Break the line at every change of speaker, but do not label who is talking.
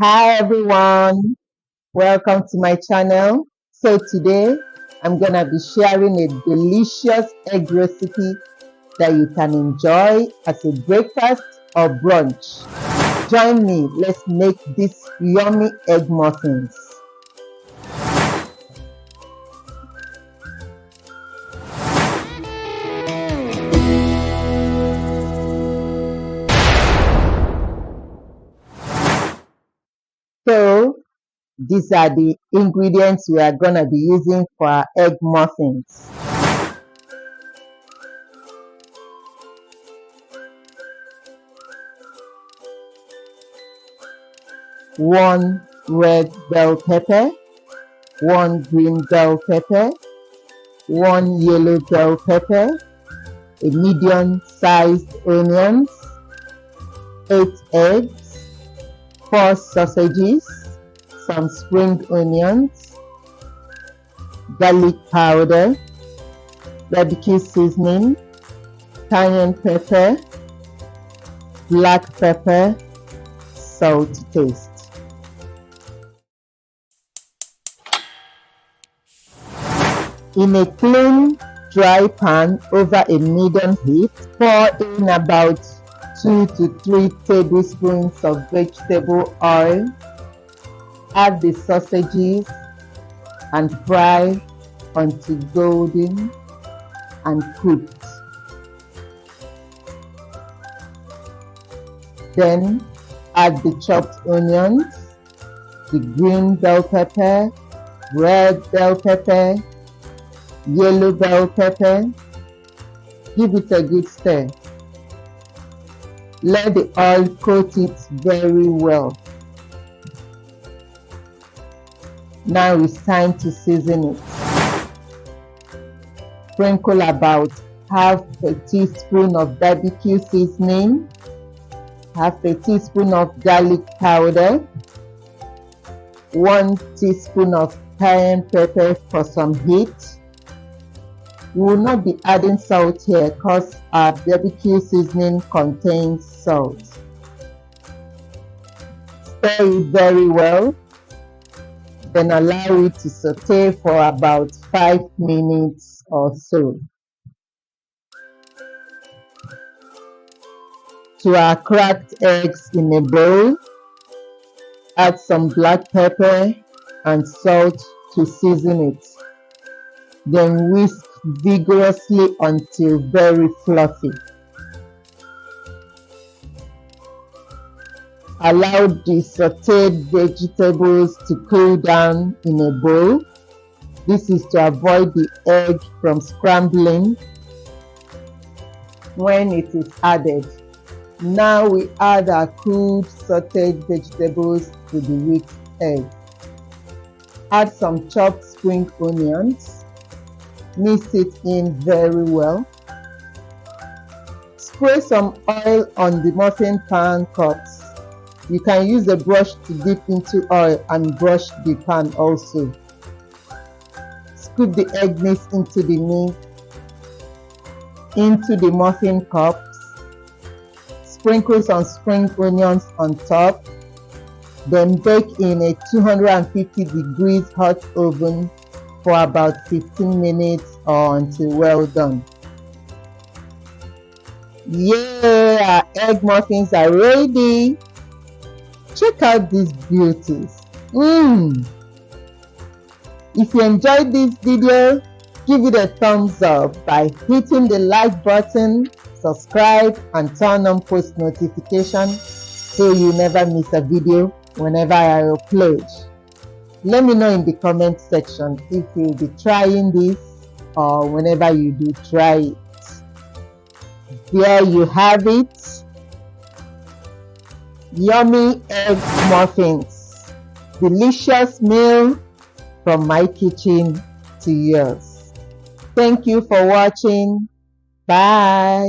Hi everyone, welcome to my channel. So today I'm gonna be sharing a delicious egg recipe that you can enjoy as a breakfast or brunch. Join me, let's make these yummy egg muffins. So these are the ingredients we are gonna be using for our egg muffins. 1 red bell pepper, 1 green bell pepper, 1 yellow bell pepper, a medium-sized onions, 8 eggs, 4 sausages, some spring onions, garlic powder, barbecue seasoning, cayenne pepper, black pepper, salt to taste. In a clean, dry pan over a medium heat, pour in about 2 to 3 tablespoons of vegetable oil. Add the sausages and fry until golden and cooked. Then add the chopped onions, the green bell pepper, red bell pepper, yellow bell pepper. Give it a good stir. Let the oil coat it very well. Now it's time to season it. Sprinkle about half a teaspoon of barbecue seasoning, half a teaspoon of garlic powder, 1 teaspoon of cayenne pepper for some heat. We will not be adding salt here because our barbecue seasoning contains salt. Stir it very well, then allow it to saute for about 5 minutes or so. To our cracked eggs in a bowl, add some black pepper and salt to season it. Then whisk vigorously until very fluffy. Allow the sauteed vegetables to cool down in a bowl. This is to avoid the egg from scrambling when it is added. Now we add our cooled sauteed vegetables to the whipped egg. Add some chopped spring onions. Mix it in very well. Spray some oil on the muffin pan cups. You can use a brush to dip into oil and brush the pan also. Scoop the egg mix into the muffin cups. Sprinkle some spring onions on top. Then bake in a 250 degrees hot oven for about 15 minutes or until well done. Yeah, our egg muffins are ready. Check out these beauties. If you enjoyed this video, give it a thumbs up by hitting the like button, subscribe and turn on post notifications so you never miss a video whenever I upload. Let me know in the comment section if you'll be trying this or whenever you do try it. There you have it. Yummy egg muffins. Delicious meal from my kitchen to yours. Thank you for watching. Bye.